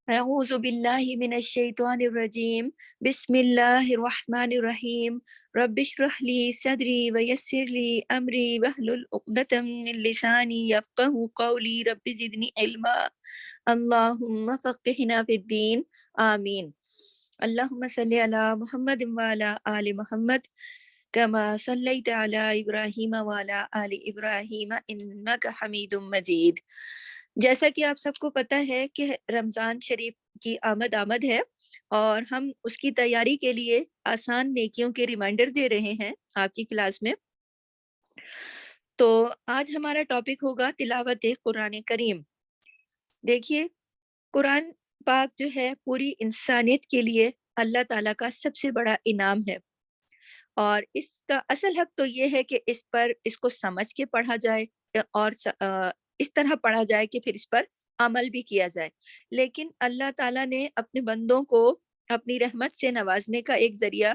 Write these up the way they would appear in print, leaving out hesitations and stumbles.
اعوذ باللہ من الشیطان الرجیم بسم اللہ الرحمن الرحیم رب اشرح لی صدری ویسر لی امری واحلل عقدۃ من لسانی یفقهوا قولی رب زدنی علما اللہم فقہنا فی الدین آمین اللہم صلی علی محمد وعلی آل محمد کما صلیت علی ابراہیم وعلی آل ابراہیم انک حمید مجید۔ جیسا کہ آپ سب کو پتہ ہے کہ رمضان شریف کی آمد ہے اور ہم اس کی تیاری کے لیے آسان نیکیوں کے ریمائنڈر دے رہے ہیں آپ کی کلاس میں۔ تو آج ہمارا ٹاپک ہوگا تلاوت قرآن کریم۔ دیکھیے، قرآن پاک جو ہے پوری انسانیت کے لیے اللہ تعالیٰ کا سب سے بڑا انعام ہے، اور اس کا اصل حق تو یہ ہے کہ اس کو سمجھ کے پڑھا جائے اور اس طرح پڑھا جائے کہ پھر اس پر عمل بھی کیا جائے۔ لیکن اللہ تعالیٰ نے اپنے بندوں کو اپنی رحمت سے نوازنے کا ایک ذریعہ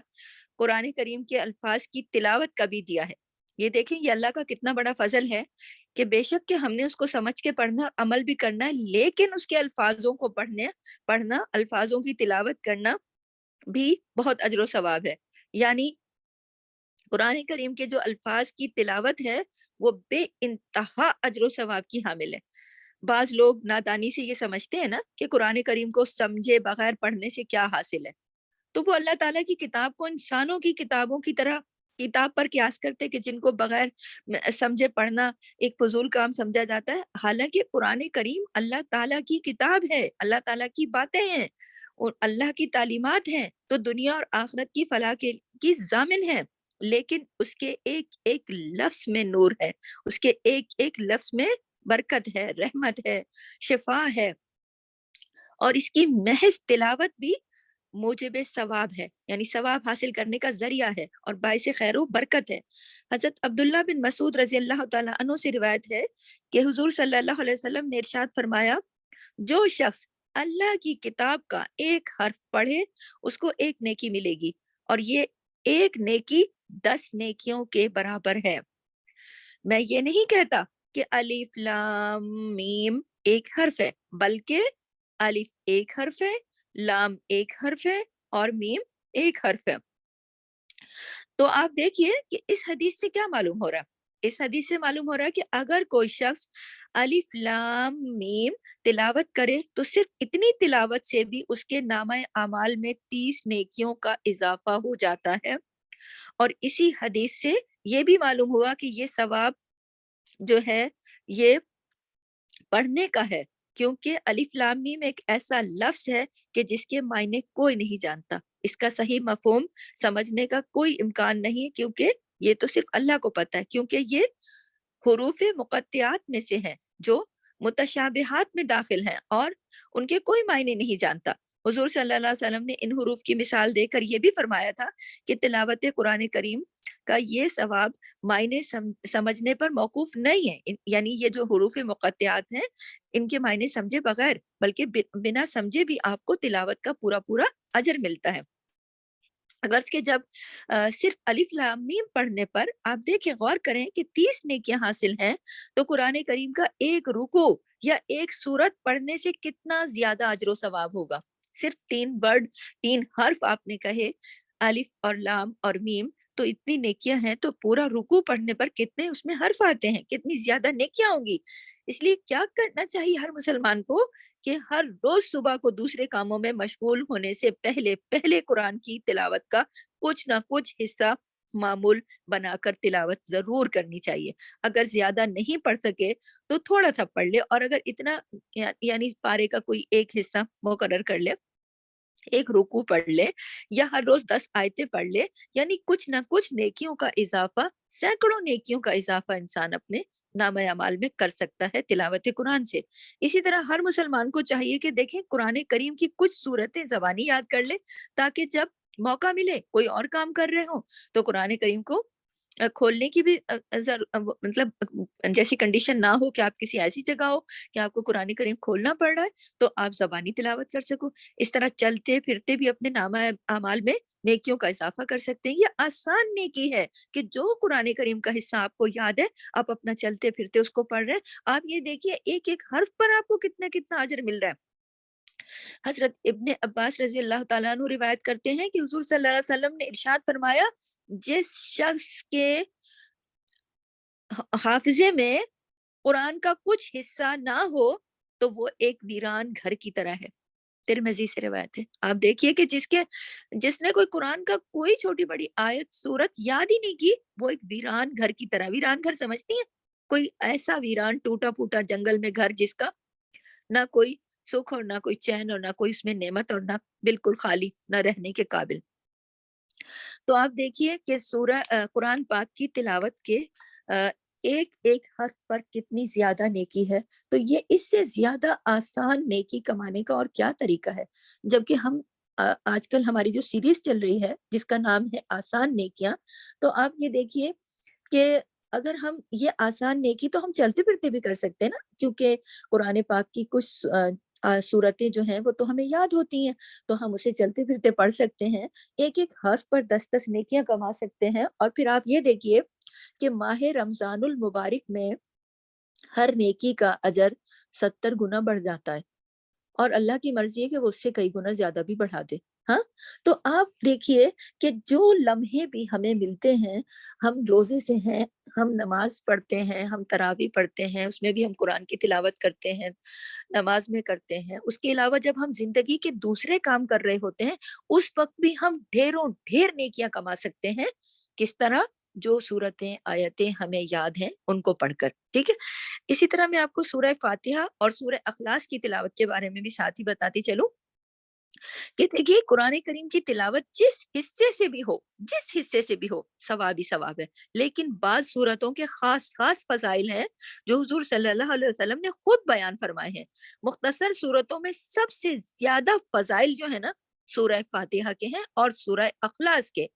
قرآن کریم کے الفاظ کی تلاوت کا بھی دیا ہے۔ یہ دیکھیں، یہ اللہ کا کتنا بڑا فضل ہے کہ بے شک کہ ہم نے اس کو سمجھ کے پڑھنا، عمل بھی کرنا ہے، لیکن اس کے الفاظوں کو پڑھنا، الفاظوں کی تلاوت کرنا بھی بہت اجر و ثواب ہے۔ یعنی قرآن کریم کے جو الفاظ کی تلاوت ہے وہ بے انتہا اجر و ثواب کی حامل ہے۔ بعض لوگ نادانی سے یہ سمجھتے ہیں نا کہ قرآن کریم کو سمجھے بغیر پڑھنے سے کیا حاصل ہے، تو وہ اللہ تعالیٰ کی کتاب کو انسانوں کی کتابوں کی طرح کتاب پر قیاس کرتے کہ جن کو بغیر سمجھے پڑھنا ایک فضول کام سمجھا جاتا ہے۔ حالانکہ قرآن کریم اللہ تعالیٰ کی کتاب ہے، اللہ تعالیٰ کی باتیں ہیں اور اللہ کی تعلیمات ہیں، تو دنیا اور آخرت کی فلاح کی ضامن ہے۔ لیکن اس کے ایک ایک لفظ میں نور ہے، اس کے ایک ایک لفظ میں برکت ہے، رحمت ہے، شفا ہے، اور اس کی محض تلاوت بھی موجب ثواب ہے، یعنی ثواب حاصل کرنے کا ذریعہ ہے اور باعث خیر و برکت ہے۔ حضرت عبداللہ بن مسعود رضی اللہ تعالیٰ عنہ سے روایت ہے کہ حضور صلی اللہ علیہ وسلم نے ارشاد فرمایا، جو شخص اللہ کی کتاب کا ایک حرف پڑھے اس کو ایک نیکی ملے گی، اور یہ ایک نیکی 10 نیکیوں کے برابر ہے۔ میں یہ نہیں کہتا کہ الف لام میم ایک حرف ہے، بلکہ الف ایک حرف ہے، لام ایک حرف ہے اور میم ایک حرف ہے۔ تو آپ دیکھیے کہ اس حدیث سے کیا معلوم ہو رہا ہے؟ اس حدیث سے معلوم ہو رہا ہے کہ اگر کوئی شخص الف لام میم تلاوت کرے تو صرف اتنی تلاوت سے بھی اس کے نامہ اعمال میں 30 نیکیوں کا اضافہ ہو جاتا ہے۔ اور اسی حدیث سے یہ بھی معلوم ہوا کہ یہ ثواب جو ہے یہ پڑھنے کا ہے، کیونکہ الف لام میم ایک ایسا لفظ ہے کہ جس کے معنی کوئی نہیں جانتا، اس کا صحیح مفہوم سمجھنے کا کوئی امکان نہیں، کیونکہ یہ تو صرف اللہ کو پتہ ہے، کیونکہ یہ حروف مقطعات میں سے ہیں جو متشابہات میں داخل ہیں اور ان کے کوئی معنی نہیں جانتا۔ حضور صلی اللہ علیہ وسلم نے ان حروف کی مثال دے کر یہ بھی فرمایا تھا کہ تلاوت قرآن کریم کا یہ ثواب معنی سمجھنے پر موقوف نہیں ہے، یعنی یہ جو حروف مقطعات ہیں ان کے معنی سمجھے بغیر بلکہ بنا سمجھے بھی آپ کو تلاوت کا پورا پورا اجر ملتا ہے۔ اگر کہ جب صرف الف لام میم پڑھنے پر آپ دیکھیں، غور کریں کہ 30 نیکیاں حاصل ہیں، تو قرآن کریم کا ایک رکوع یا ایک سورت پڑھنے سے کتنا زیادہ اجر و ثواب ہوگا۔ صرف 3 حرف آپ نے کہے، الف اور لام اور میم، تو اتنی نیکیاں ہیں، تو پورا رکوع پڑھنے پر کتنے اس میں حرف آتے ہیں، کتنی زیادہ نیکیاں ہوں گی۔ اس لیے کیا کرنا چاہیے ہر مسلمان کو کہ ہر روز صبح کو دوسرے کاموں میں مشغول ہونے سے پہلے قرآن کی تلاوت کا کچھ نہ کچھ حصہ معمول بنا کر تلاوت ضرور کرنی چاہیے۔ اگر زیادہ نہیں پڑھ سکے تو تھوڑا سا پڑھ لے، اور اگر اتنا یعنی پارے کا کوئی ایک حصہ مقرر کر لے، ایک رکوع پڑھ لے، یا ہر روز 10 آیتیں پڑھ لے، یعنی کچھ نہ کچھ نیکیوں کا اضافہ، سینکڑوں نیکیوں کا اضافہ انسان اپنے نامہ اعمال میں کر سکتا ہے تلاوت قرآن سے۔ اسی طرح ہر مسلمان کو چاہیے کہ دیکھیں قرآن کریم کی کچھ صورتیں زبانی یاد کر لے، تاکہ جب موقع ملے، کوئی اور کام کر رہے ہوں تو قرآن کریم کو کھولنے کی بھی مطلب جیسی کنڈیشن نہ ہو کہ آپ کسی ایسی جگہ ہو کہ آپ کو قرآن کریم کھولنا پڑ رہا ہے، تو آپ زبانی تلاوت کر سکو۔ اس طرح چلتے پھرتے بھی اپنے نامہ اعمال میں نیکیوں کا اضافہ کر سکتے ہیں۔ یہ آسان نیکی ہے کہ جو قرآن کریم کا حصہ آپ کو یاد ہے، آپ اپنا چلتے پھرتے اس کو پڑھ رہے ہیں، آپ یہ دیکھیے ایک ایک حرف پر آپ کو کتنا کتنا اجر مل رہا ہے۔ حضرت ابن عباس رضی اللہ تعالیٰ عنہ روایت کرتے ہیں کہ حضور صلی اللہ علیہ وسلم نے ارشاد فرمایا، جس شخص کے حافظے میں قرآن کا کچھ حصہ نہ ہو تو وہ ایک ویران گھر کی طرح ہے۔ ترمذی سے روایت ہے۔ آپ دیکھیے کہ جس نے کوئی قرآن کا کوئی چھوٹی بڑی آیت سورت یاد ہی نہیں کی، وہ ایک ویران گھر کی طرح۔ ویران گھر سمجھتی ہیں؟ کوئی ایسا ویران ٹوٹا پھوٹا جنگل میں گھر، جس کا نہ کوئی سکھ اور نہ کوئی چین اور نہ کوئی اس میں نعمت اور نہ بالکل خالی، نہ رہنے کے قابل۔ تو آپ دیکھیے کہ سورہ قرآن پاک کی تلاوت کے ایک ایک حرف پر کتنی زیادہ نیکی ہے۔ تو یہ اس سے زیادہ آسان نیکی کمانے کا اور کیا طریقہ ہے؟ جبکہ ہم آج کل ہماری جو سیریز چل رہی ہے جس کا نام ہے آسان نیکیاں، تو آپ یہ دیکھیے کہ اگر ہم یہ آسان نیکی تو ہم چلتے پھرتے بھی کر سکتے ہیں نا، کیونکہ قرآن پاک کی کچھ صورتیں جو ہیں وہ تو ہمیں یاد ہوتی ہیں، تو ہم اسے چلتے پھرتے پڑھ سکتے ہیں، ایک ایک حرف پر 10 نیکیاں کما سکتے ہیں۔ اور پھر آپ یہ دیکھیے کہ ماہ رمضان المبارک میں ہر نیکی کا اجر 70 گنا بڑھ جاتا ہے، اور اللہ کی مرضی ہے کہ وہ اس سے کئی گنا زیادہ بھی بڑھا دے۔ ہاں، تو آپ دیکھیے کہ جو لمحے بھی ہمیں ملتے ہیں، ہم روزے سے ہیں، ہم نماز پڑھتے ہیں، ہم تراویح پڑھتے ہیں، اس میں بھی ہم قرآن کی تلاوت کرتے ہیں، نماز میں کرتے ہیں، اس کے علاوہ جب ہم زندگی کے دوسرے کام کر رہے ہوتے ہیں اس وقت بھی ہم ڈھیروں ڈھیر نیکیاں کما سکتے ہیں۔ کس طرح؟ جو صورتیں آیتیں ہمیں یاد ہیں ان کو پڑھ کر، ٹھیک ہے۔ اسی طرح میں آپ کو سورہ فاتحہ اور سورہ اخلاص کی تلاوت کے بارے میں بھی ساتھ ہی بتاتی چلوں کہ دیکھیے قرآن کریم کی تلاوت جس حصے سے بھی ہو ثواب ہی ثواب ہے، لیکن بعض صورتوں کے خاص خاص فضائل ہیں جو حضور صلی اللہ علیہ وسلم نے خود بیان فرمائے ہیں۔ مختصر صورتوں میں سب سے زیادہ فضائل جو ہے نا سورہ فاتحہ کے ہیں اور سورہ اخلاص کے،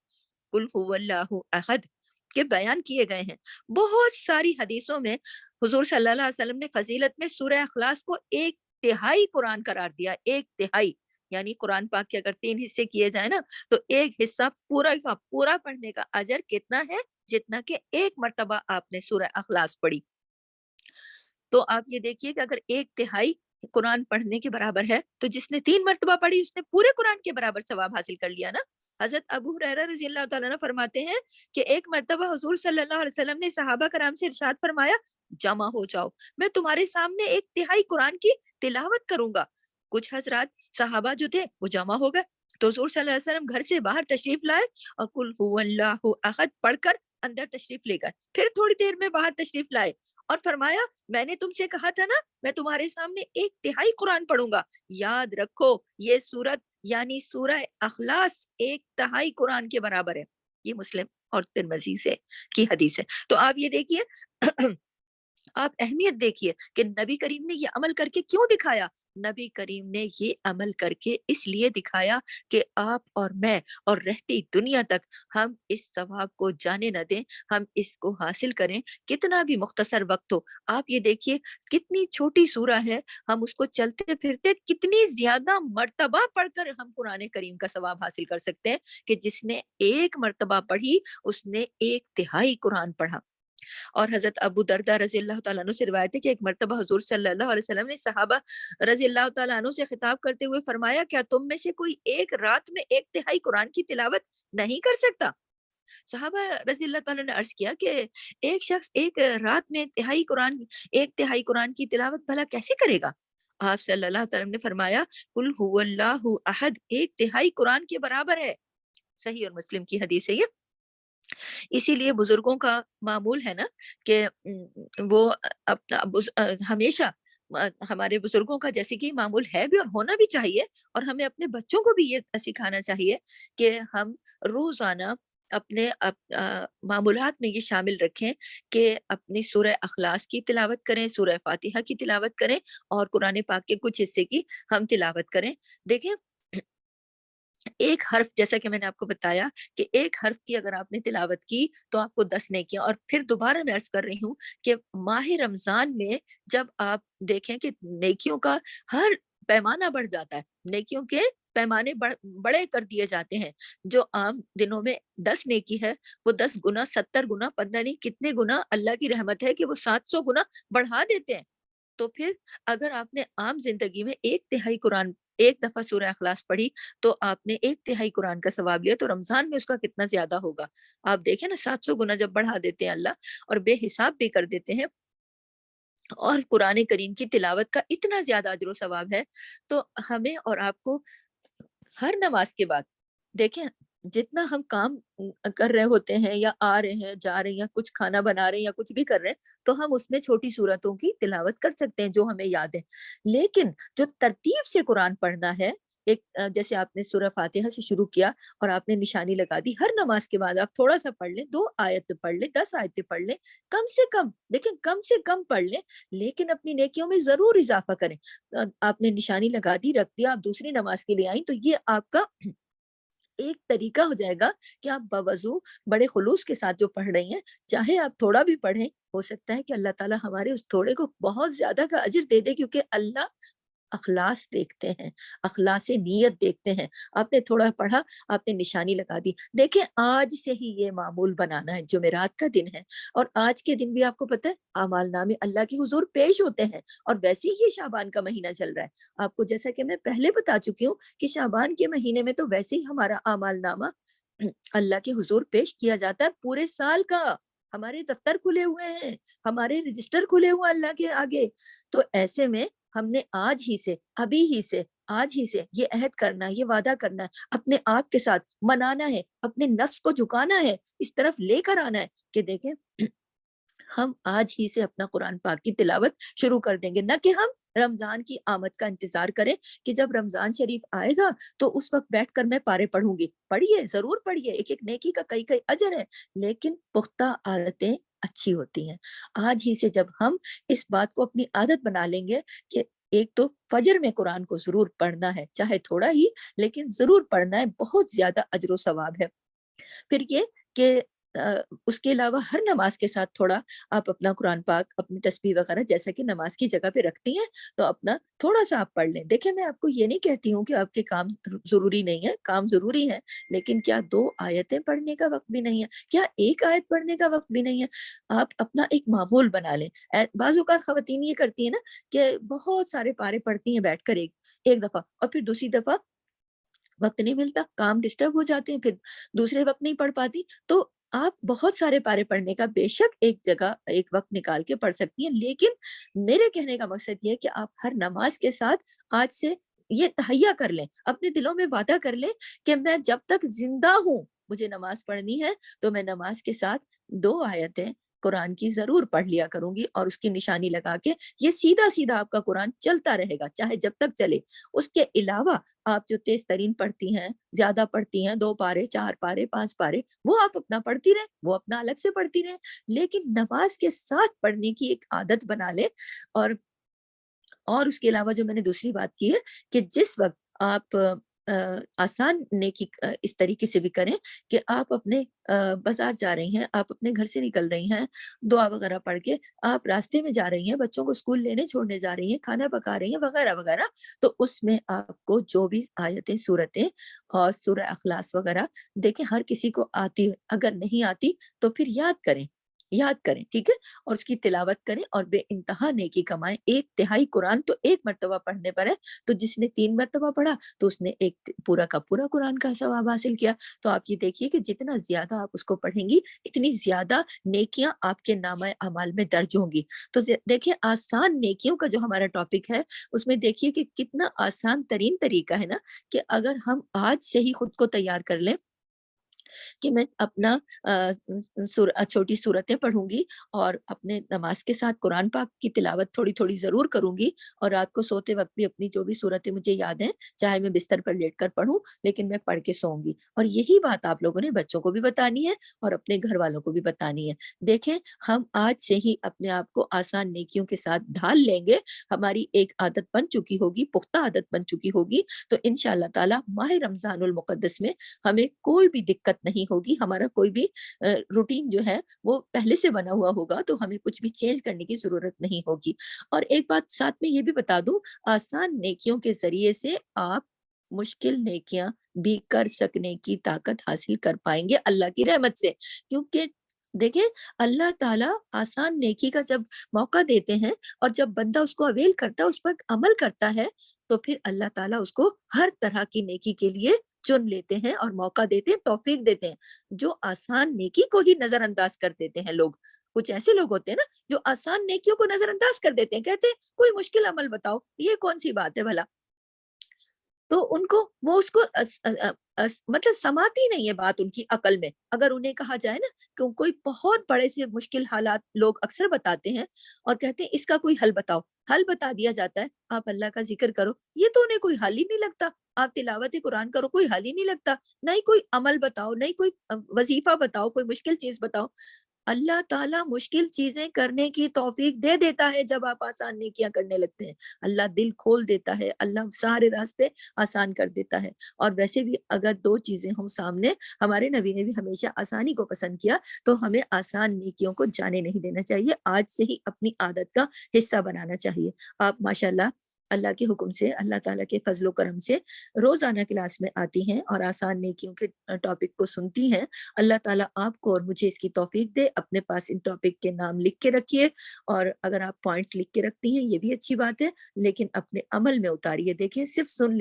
قل هو اللہ احد، کے بیان کیے گئے ہیں۔ بہت ساری حدیثوں میں حضور صلی اللہ علیہ وسلم نے فضیلت میں سورہ اخلاص کو ایک تہائی قرآن قرار دیا، ایک تہائی، یعنی قرآن پاک کے اگر 3 حصے کیے جائیں نا تو ایک حصہ پورا کا پورا پڑھنے کا اجر کتنا ہے؟ جتنا کہ ایک مرتبہ آپ نے سورہ اخلاص پڑھی۔ تو آپ یہ دیکھیے کہ اگر ایک تہائی قرآن پڑھنے کے برابر ہے تو جس نے 3 مرتبہ پڑھی اس نے پورے قرآن کے برابر ثواب حاصل کر لیا نا۔ حضرت ابو ہریرہ رضی اللہ تعالیٰ عنہ فرماتے ہیں کہ ایک مرتبہ حضور صلی اللہ علیہ وسلم نے صحابہ کرام سے ارشاد فرمایا، جمع ہو جاؤ، میں تمہارے سامنے ایک تہائی قرآن کی تلاوت کروں گا۔ کچھ حضرات صحابہ جو تھے وہ جمع ہو گئے، تو حضور صلی اللہ علیہ وسلم گھر سے باہر تشریف لائے اور قل هو اللہ احد پڑھ کر اندر تشریف لے گئے، پھر تھوڑی دیر میں باہر تشریف لائے اور فرمایا، میں نے تم سے کہا تھا نا میں تمہارے سامنے ایک تہائی قرآن پڑھوں گا، یاد رکھو یہ سورت یعنی سورہ اخلاص ایک تہائی قرآن کے برابر ہے۔ یہ مسلم اور ترمذی سے کی حدیث ہے۔ تو آپ یہ دیکھیے آپ اہمیت دیکھیے کہ نبی کریم نے یہ عمل کر کے کیوں دکھایا؟ نبی کریم نے یہ عمل کر کے اس لیے دکھایا کہ آپ اور میں اور رہتی دنیا تک ہم اس ثواب کو جانے نہ دیں، ہم اس کو حاصل کریں، کتنا بھی مختصر وقت ہو۔ آپ یہ دیکھیے کتنی چھوٹی سورہ ہے، ہم اس کو چلتے پھرتے کتنی زیادہ مرتبہ پڑھ کر ہم قرآن کریم کا ثواب حاصل کر سکتے ہیں کہ جس نے ایک مرتبہ پڑھی اس نے ایک تہائی قرآن پڑھا۔ اور حضرت ابو دردہ رضی اللہ تعالیٰ عنہ سے روایت ہے کہ ایک مرتبہ حضور صلی اللہ علیہ وسلم نے صحابہ رضی اللہ تعالیٰ عنہ سے خطاب کرتے ہوئے فرمایا، کیا تم میں سے کوئی ایک رات میں ایک تہائی قرآن کی تلاوت نہیں کر سکتا؟ صحابہ رضی اللہ تعالیٰ نے عرض کیا کہ ایک شخص ایک رات میں ایک تہائی قرآن کی تلاوت بھلا کیسے کرے گا؟ آپ صلی اللہ علیہ وسلم نے فرمایا، قل هو اللہ احد ایک تہائی قرآن کے برابر ہے۔ صحیح اور مسلم کی حدیث ہے یہ۔ اسی لیے بزرگوں کا معمول ہے نا کہ وہ ہمیشہ ہمارے بزرگوں کا جیسے کہ معمول ہے بھی اور ہونا بھی چاہیے، اور ہمیں اپنے بچوں کو بھی یہ سکھانا چاہیے کہ ہم روزانہ اپنے معمولات میں یہ شامل رکھیں کہ اپنی سورہ اخلاص کی تلاوت کریں، سورہ فاتحہ کی تلاوت کریں اور قرآن پاک کے کچھ حصے کی ہم تلاوت کریں۔ دیکھیں ایک حرف، جیسا کہ میں نے آپ کو بتایا کہ ایک حرف کی اگر آپ نے تلاوت کی تو آپ کو 10 نیکیاں، اور پھر دوبارہ میں عرض کر رہی ہوں کہ ماہ رمضان میں جب آپ دیکھیں کہ نیکیوں کا ہر پیمانہ بڑھ جاتا ہے، نیکیوں کے پیمانے بڑے کر دیے جاتے ہیں۔ جو عام دنوں میں 10 نیکی ہے وہ 10 گنا، 70 گنا، پتہ نہیں کتنے گنا، اللہ کی رحمت ہے کہ وہ 700 گنا بڑھا دیتے ہیں۔ تو پھر اگر آپ نے عام زندگی میں ایک تہائی قرآن ایک دفعہ سورہ اخلاص پڑھی تو آپ نے 1/3 قرآن کا ثواب لیا، تو رمضان میں اس کا کتنا زیادہ ہوگا؟ آپ دیکھیں نا، 700 گنا جب بڑھا دیتے ہیں اللہ اور بے حساب بھی کر دیتے ہیں، اور قرآن کریم کی تلاوت کا اتنا زیادہ اجر و ثواب ہے، تو ہمیں اور آپ کو ہر نماز کے بعد دیکھیں، جتنا ہم کام کر رہے ہوتے ہیں یا آ رہے ہیں جا رہے ہیں یا کچھ کھانا بنا رہے ہیں یا کچھ بھی کر رہے ہیں، تو ہم اس میں چھوٹی سورتوں کی تلاوت کر سکتے ہیں جو ہمیں یاد ہے، لیکن جو ترتیب سے قرآن پڑھنا ہے، ایک جیسے آپ نے سورہ فاتحہ سے شروع کیا اور آپ نے نشانی لگا دی، ہر نماز کے بعد آپ تھوڑا سا پڑھ لیں، 2 آیت پڑھ لیں، 10 آیتیں پڑھ لیں، کم سے کم، لیکن کم سے کم پڑھ لیں، لیکن اپنی نیکیوں میں ضرور اضافہ کریں۔ آپ نے نشانی لگا دی، رکھ دیا، آپ دوسری نماز کے لیے آئیں، تو یہ آپ کا ایک طریقہ ہو جائے گا کہ آپ باوضو بڑے خلوص کے ساتھ جو پڑھ رہی ہیں، چاہے آپ تھوڑا بھی پڑھیں، ہو سکتا ہے کہ اللہ تعالیٰ ہمارے اس تھوڑے کو بہت زیادہ کا اجر دے دے، کیونکہ اللہ اخلاص دیکھتے ہیں، اخلاص نیت دیکھتے ہیں۔ آپ نے تھوڑا پڑھا، آپ نے نشانی لگا دی، دیکھیں آج سے ہی یہ معمول بنانا ہے، جمعرات کا دن ہے، اور آج کے دن بھی آپ کو پتہ ہے اعمال نامے اللہ کے حضور پیش ہوتے ہیں، اور ویسے ہی یہ شعبان کا مہینہ چل رہا ہے۔ آپ کو جیسا کہ میں پہلے بتا چکی ہوں کہ شعبان کے مہینے میں تو ویسے ہی ہمارا اعمال نامہ اللہ کے حضور پیش کیا جاتا ہے پورے سال کا، ہمارے دفتر کھلے ہوئے ہیں، ہمارے رجسٹر کھلے ہوئے ہیں اللہ کے آگے، تو ایسے میں ہم نے آج ہی سے، ابھی ہی سے، آج ہی سے یہ عہد کرنا ہے، یہ وعدہ کرنا ہے، اپنے آپ کے ساتھ منانا ہے، اپنے نفس کو جھکانا ہے، اس طرف لے کر آنا ہے کہ دیکھیں ہم آج ہی سے اپنا قرآن پاک کی تلاوت شروع کر دیں گے، نہ کہ ہم رمضان کی آمد کا انتظار کریں کہ جب رمضان شریف آئے گا تو اس وقت بیٹھ کر میں پارے پڑھوں گی۔ پڑھیے، ضرور پڑھیے، ایک ایک نیکی کا کئی کئی اجر ہے، لیکن پختہ عادتیں اچھی ہوتی ہیں۔ آج ہی سے جب ہم اس بات کو اپنی عادت بنا لیں گے کہ ایک تو فجر میں قرآن کو ضرور پڑھنا ہے، چاہے تھوڑا ہی، لیکن ضرور پڑھنا ہے، بہت زیادہ اجر و ثواب ہے۔ پھر یہ کہ اس کے علاوہ ہر نماز کے ساتھ تھوڑا آپ اپنا قرآن پاک، اپنی تسبیح وغیرہ جیسا کہ نماز کی جگہ پہ رکھتی ہیں، تو اپنا تھوڑا سا آپ پڑھ لیں۔ دیکھیں میں آپ کو یہ نہیں کہتی ہوں کہ آپ کے کام ضروری نہیں ہے، کام ضروری ہے، لیکن کیا 2 آیتیں پڑھنے کا وقت بھی نہیں ہے؟ کیا 1 آیت پڑھنے کا وقت بھی نہیں ہے؟ آپ اپنا ایک معمول بنا لیں۔ بعض اوقات خواتین یہ کرتی ہیں نا کہ بہت سارے پارے پڑھتی ہیں بیٹھ کر ایک ایک دفعہ، اور پھر دوسری دفعہ وقت نہیں ملتا، کام ڈسٹرب ہو جاتے ہیں، پھر دوسرے وقت نہیں پڑھ پاتی، تو آپ بہت سارے پارے پڑھنے کا بے شک ایک جگہ ایک وقت نکال کے پڑھ سکتی ہیں، لیکن میرے کہنے کا مقصد یہ ہے کہ آپ ہر نماز کے ساتھ آج سے یہ تہیا کر لیں، اپنے دلوں میں وعدہ کر لیں کہ میں جب تک زندہ ہوں مجھے نماز پڑھنی ہے، تو میں نماز کے ساتھ 2 آیتیں قرآن کی ضرور پڑھ لیا کروں گی، اور اس کی نشانی لگا کے یہ سیدھا سیدھا آپ کا قرآن چلتا رہے گا، چاہے جب تک چلے۔ اس کے علاوہ آپ جو تیز ترین پڑھتی ہیں، زیادہ پڑھتی ہیں، 2 پارے، 4 پارے، 5 پارے، وہ آپ اپنا پڑھتی رہیں، وہ اپنا الگ سے پڑھتی رہیں، لیکن نماز کے ساتھ پڑھنے کی ایک عادت بنا لیں۔ اور اس کے علاوہ جو میں نے دوسری بات کی ہے کہ جس وقت آپ آسان نیکی اس طریقے سے بھی کریں کہ آپ اپنے بازار جا رہی ہیں، آپ اپنے گھر سے نکل رہی ہیں، دعا وغیرہ پڑھ کے آپ راستے میں جا رہی ہیں، بچوں کو اسکول لینے چھوڑنے جا رہی ہیں، کھانا پکا رہی ہیں وغیرہ وغیرہ، تو اس میں آپ کو جو بھی آیتیں، سورتیں اور سورہ اخلاص وغیرہ، دیکھیں ہر کسی کو آتی ہے، اگر نہیں آتی تو پھر یاد کریں، یاد کریں، ٹھیک ہے، اور اس کی تلاوت کریں اور بے انتہا نیکی کمائیں۔ 1/3 قرآن تو ایک مرتبہ پڑھنے پر ہے، تو جس نے 3 مرتبہ پڑھا تو اس نے ایک پورا کا پورا قرآن کا ثواب حاصل کیا۔ تو آپ یہ دیکھیے کہ جتنا زیادہ آپ اس کو پڑھیں گی، اتنی زیادہ نیکیاں آپ کے نامہ اعمال میں درج ہوں گی۔ تو دیکھیں آسان نیکیوں کا جو ہمارا ٹاپک ہے، اس میں دیکھیے کہ کتنا آسان ترین طریقہ ہے نا، کہ اگر ہم آج سے ہی خود کو تیار کر لیں کہ میں اپنا چھوٹی صورتیں پڑھوں گی اور اپنے نماز کے ساتھ قرآن پاک کی تلاوت تھوڑی تھوڑی ضرور کروں گی، اور رات کو سوتے وقت بھی اپنی جو بھی صورتیں مجھے یاد ہیں، چاہے میں بستر پر لیٹ کر پڑھوں، لیکن میں پڑھ کے سوؤں گی۔ اور یہی بات آپ لوگوں نے بچوں کو بھی بتانی ہے اور اپنے گھر والوں کو بھی بتانی ہے۔ دیکھیں ہم آج سے ہی اپنے آپ کو آسان نیکیوں کے ساتھ ڈھال لیں گے، ہماری ایک عادت بن چکی ہوگی، پختہ عادت بن چکی ہوگی، تو انشاءاللہ تعالی ماہ رمضان المقدس میں ہمیں کوئی بھی دقت نہیں ہوگی، ہمارا کوئی بھی روٹین جو ہے وہ پہلے سے بنا ہوا ہوگا، تو ہمیں کچھ بھی چینج کرنے کی ضرورت نہیں ہوگی۔ اور ایک بات ساتھ میں یہ بھی بتا دوں، آسان نیکیوں کے ذریعے سے آپ مشکل نیکیاں بھی کر سکنے کی طاقت حاصل کر پائیں گے اللہ کی رحمت سے، کیونکہ دیکھیں اللہ تعالیٰ آسان نیکی کا جب موقع دیتے ہیں اور جب بندہ اس کو اویل کرتا ہے، اس پر عمل کرتا ہے، تو پھر اللہ تعالیٰ اس کو ہر طرح کی نیکی کے لیے چن لیتے ہیں اور موقع دیتے ہیں، توفیق دیتے ہیں۔ جو آسان نیکی کو ہی نظر انداز کر دیتے ہیں لوگ، کچھ ایسے لوگ ہوتے ہیں نا جو آسان نیکیوں کو نظر انداز کر دیتے ہیں، کہتے ہیں کوئی مشکل عمل بتاؤ، یہ کون سی بات ہے بھلا؟ تو ان کو وہ اس کو مطلب سماتی نہیں ہے بات ان کی عقل میں۔ اگر انہیں کہا جائے نا کہ کوئی بہت بڑے سے مشکل حالات لوگ اکثر بتاتے ہیں اور کہتے ہیں اس کا کوئی حل بتاؤ، حل بتا دیا جاتا ہے، آپ اللہ کا ذکر کرو، یہ تو انہیں کوئی حل ہی نہیں لگتا۔ آپ تلاوت قرآن کرو، کوئی حل ہی نہیں لگتا، نہیں کوئی عمل بتاؤ، نہیں کوئی وظیفہ بتاؤ، کوئی مشکل چیز بتاؤ۔ اللہ تعالیٰ مشکل چیزیں کرنے کی توفیق دے دیتا ہے جب آپ آسان نیکیاں کرنے لگتے ہیں۔ اللہ دل کھول دیتا ہے، اللہ سارے راستے آسان کر دیتا ہے۔ اور ویسے بھی اگر دو چیزیں ہوں سامنے، ہمارے نبی نے بھی ہمیشہ آسانی کو پسند کیا، تو ہمیں آسان نیکیوں کو جانے نہیں دینا چاہیے، آج سے ہی اپنی عادت کا حصہ بنانا چاہیے۔ آپ ماشاءاللہ اللہ کے حکم سے، اللہ تعالیٰ کے فضل و کرم سے روزانہ کلاس میں آتی ہیں اور آسان نیکیوں کے ٹاپک کو سنتی ہیں۔ اللہ تعالیٰ آپ کو اور مجھے اس کی توفیق دے۔ اپنے پاس ان ٹاپک کے نام لکھ کے رکھیے، اور اگر آپ پوائنٹس لکھ کے رکھتی ہیں یہ بھی اچھی بات ہے، لیکن اپنے عمل میں اتاریے۔ دیکھیں صرف سن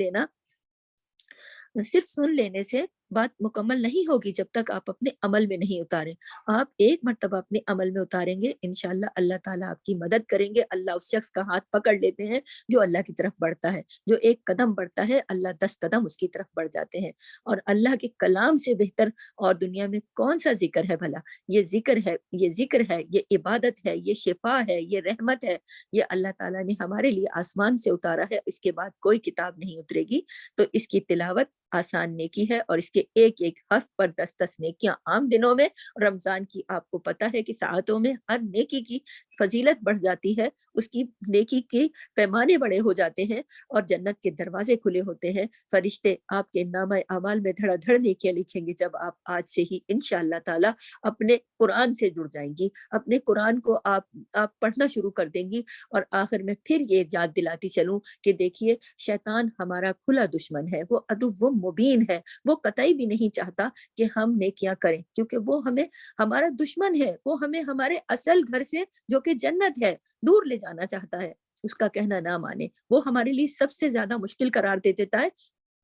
لینے سے بات مکمل نہیں ہوگی جب تک آپ اپنے عمل میں نہیں اتاریں۔ آپ ایک مرتبہ اپنے عمل میں اتاریں گے، انشاءاللہ اللہ تعالیٰ آپ کی مدد کریں گے۔ اللہ اس شخص کا ہاتھ پکڑ لیتے ہیں جو اللہ کی طرف بڑھتا ہے، جو ایک قدم بڑھتا ہے اللہ 10 قدم اس کی طرف بڑھ جاتے ہیں۔ اور اللہ کے کلام سے بہتر اور دنیا میں کون سا ذکر ہے بھلا؟ یہ ذکر ہے، یہ ذکر ہے، یہ عبادت ہے، یہ شفا ہے، یہ رحمت ہے، یہ اللہ تعالیٰ نے ہمارے لیے آسمان سے اتارا ہے۔ اس کے بعد کوئی کتاب نہیں اترے گی، تو اس کی تلاوت آسان نیکی ہے، اور اس کے ایک ایک حرف پر 10 نیکیاں عام دنوں میں، رمضان کی آپ کو پتا ہے کہ ساعتوں میں ہر نیکی کی فضیلت بڑھ جاتی ہے، اس کی نیکی کے پیمانے بڑے ہو جاتے ہیں، اور جنت کے دروازے کھلے ہوتے ہیں۔ فرشتے آپ کے نامہ اعمال میں دھڑا دھڑ نیکیاں لکھیں گے جب آپ آج سے ہی انشاءاللہ تعالی اپنے قرآن سے جڑ جائیں گی، اپنے قرآن کو آپ پڑھنا شروع کر دیں گی۔ اور آخر میں پھر یہ یاد دلاتی چلوں کہ دیکھیے شیطان ہمارا کھلا دشمن ہے، وہ عدو مبین ہے، وہ قطعی بھی نہیں چاہتا کہ ہم نیکیاں کریں، کیونکہ وہ ہمارا دشمن ہے، وہ ہمیں ہمارے اصل گھر سے جو کہ جنت ہے دور لے جانا چاہتا ہے۔ اس کا کہنا نہ مانے، وہ ہمارے لیے سب سے زیادہ مشکل قرار دے دیتا ہے۔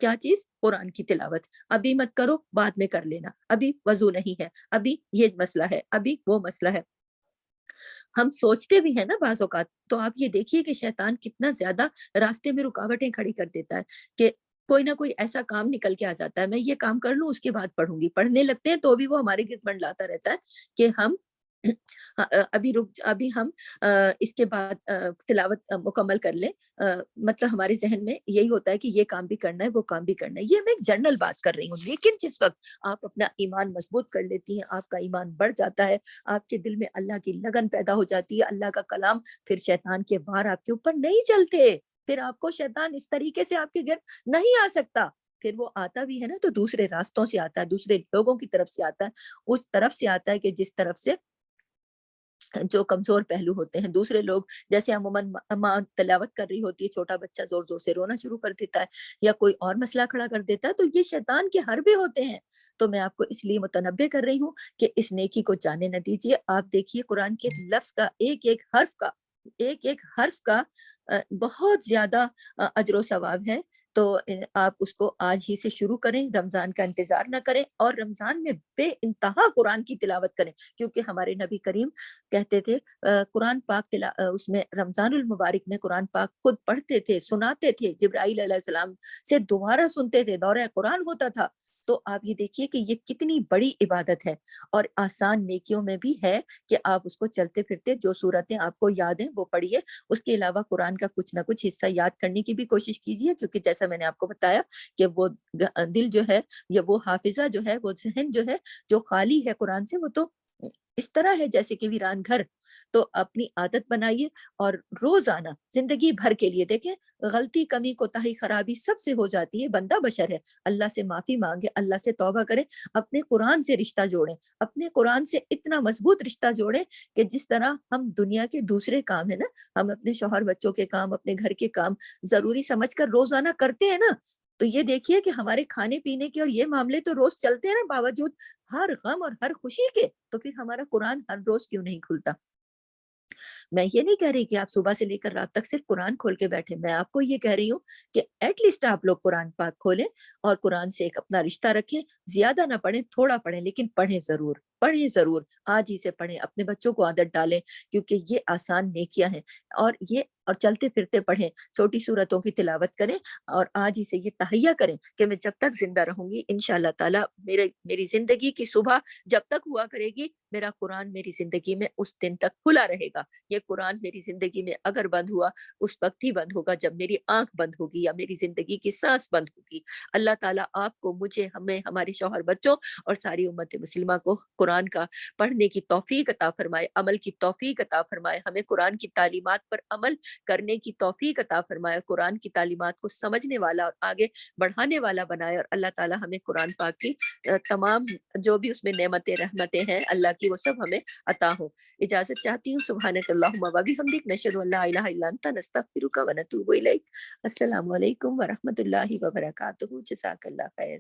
کیا چیز؟ قرآن کی تلاوت۔ ابھی مت کرو، بعد میں کر لینا، ابھی وضو نہیں ہے، ابھی یہ مسئلہ ہے، ابھی وہ مسئلہ ہے۔ ہم سوچتے بھی ہیں نا بعض اوقات، تو آپ یہ دیکھیے کہ شیطان کتنا زیادہ راستے میں رکاوٹیں کھڑی کر دیتا ہے کہ کوئی نہ کوئی ایسا کام نکل کے آ جاتا ہے، میں یہ کام کر لوں اس کے بعد پڑھوں گی، پڑھنے لگتے ہیں تو بھی وہ ہمارے گرد منڈلاتا رہتا ہے کہ ہم ابھی ہم اس کے بعد تلاوت مکمل کر لیں۔ مطلب ہمارے ذہن میں یہی ہوتا ہے کہ یہ کام بھی کرنا ہے، وہ کام بھی کرنا ہے۔ یہ میں ایک جنرل بات کر رہی ہوں، لیکن جس وقت آپ اپنا ایمان مضبوط کر لیتی ہیں، آپ کا ایمان بڑھ جاتا ہے، آپ کے دل میں اللہ کی لگن پیدا ہو جاتی ہے، اللہ کا کلام، پھر شیطان کے وار آپ کے اوپر نہیں چلتے، پھر آپ کو شیطان اس طریقے سے آپ کے گھر نہیں آ سکتا۔ پھر وہ آتا بھی ہے نا تو دوسرے راستوں سے آتا ہے، دوسرے لوگوں کی طرف سے آتا ہے، اس طرف سے آتا ہے کہ جس طرف سے جو کمزور پہلو ہوتے ہیں دوسرے لوگ، جیسے عموماً ماں تلاوت کر رہی ہوتی ہے، چھوٹا بچہ زور زور سے رونا شروع کر دیتا ہے یا کوئی اور مسئلہ کھڑا کر دیتا ہے، تو یہ شیطان کے حربے ہوتے ہیں۔ تو میں آپ کو اس لیے متنبہ کر رہی ہوں کہ اس نیکی کو جانے نہ دیجیے۔ آپ دیکھیے قرآن کے لفظ کا، ایک حرف کا بہت زیادہ اجر و ثواب ہے۔ تو آپ اس کو آج ہی سے شروع کریں، رمضان کا انتظار نہ کریں، اور رمضان میں بے انتہا قرآن کی تلاوت کریں، کیونکہ ہمارے نبی کریم کہتے تھے قرآن پاک اس میں رمضان المبارک میں قرآن پاک خود پڑھتے تھے، سناتے تھے، جبرائیل علیہ السلام سے دوبارہ سنتے تھے، دورہ قرآن ہوتا تھا۔ تو آپ یہ دیکھیے کہ یہ کتنی بڑی عبادت ہے، اور آسان نیکیوں میں بھی ہے کہ آپ اس کو چلتے پھرتے جو صورتیں آپ کو یاد ہیں وہ پڑھیے، اس کے علاوہ قرآن کا کچھ نہ کچھ حصہ یاد کرنے کی بھی کوشش کیجیے، کیونکہ جیسا میں نے آپ کو بتایا کہ وہ دل جو ہے یا وہ حافظہ جو ہے، وہ ذہن جو ہے جو خالی ہے قرآن سے، وہ تو اس طرح ہے جیسے کہ ویران گھر۔ تو اپنی عادت بنائیے، اور روزانہ زندگی بھر کے لیے دیکھیں، غلطی کمی کوتاہی خرابی سب سے ہو جاتی ہے، بندہ بشر ہے، اللہ سے معافی مانگے، اللہ سے توبہ کریں، اپنے قرآن سے رشتہ جوڑیں، اپنے قرآن سے اتنا مضبوط رشتہ جوڑیں کہ جس طرح ہم دنیا کے دوسرے کام ہے نا، ہم اپنے شوہر بچوں کے کام، اپنے گھر کے کام ضروری سمجھ کر روزانہ کرتے ہیں نا، تو یہ دیکھیے کہ ہمارے کھانے پینے کے اور یہ معاملے تو روز چلتے ہیں نا، باوجود ہر غم اور ہر خوشی کے، تو پھر ہمارا قرآن ہر روز کیوں نہیں کھلتا؟ میں یہ نہیں کہہ رہی کہ آپ صبح سے لیکر رات تک صرف قرآن کھول کے بیٹھے، میں آپ کو یہ کہہ رہی ہوں کہ ایٹ لیسٹ آپ لوگ قرآن پاک کھولیں اور قرآن سے ایک اپنا رشتہ رکھیں، زیادہ نہ پڑھیں، تھوڑا پڑھیں، لیکن پڑھیں ضرور، پڑھیں ضرور، آج ہی سے پڑھیں، اپنے بچوں کو عادت ڈالیں، کیونکہ یہ آسان نیکیاں ہیں، اور چلتے پھرتے پڑھیں، چھوٹی سورتوں کی تلاوت کریں، اور آج ہی سے یہ تہیہ کریں کہ میں جب تک زندہ رہوں گی انشاءاللہ تعالی میری زندگی کی صبح جب تک ہوا کرے گی، میرا قرآن میری زندگی میں اس دن تک کھلا رہے گا۔ یہ قرآن میری زندگی میں اگر بند ہوا، اس وقت ہی بند ہوگا جب میری آنکھ بند ہوگی یا میری زندگی کی سانس بند ہوگی۔ اللہ تعالیٰ آپ کو، مجھے، ہمیں، ہمارے شوہر بچوں اور ساری امت مسلمہ کو قرآن کا پڑھنے کی توفیق عطا فرمائے، عمل کی توفیق عطا فرمائے، ہمیں قرآن کی تعلیمات پر عمل کرنے کی توفیق عطا فرمائے، قرآن کی تعلیمات کو سمجھنے والا اور آگے بڑھانے والا بنائے، اور اللہ تعالیٰ ہمیں قرآن پاک کی تمام جو بھی اس میں نعمتیں رحمتیں ہیں اللہ کی، وہ سب ہمیں عطا ہو۔ اجازت چاہتی ہوں، سبحانک اللہم و بحمدک، نشہد ان لا الہ الا انت، نستغفرک و نتوب الیک۔ السلام علیکم ورحمۃ اللہ وبرکاتہ، جزاک اللہ خیر۔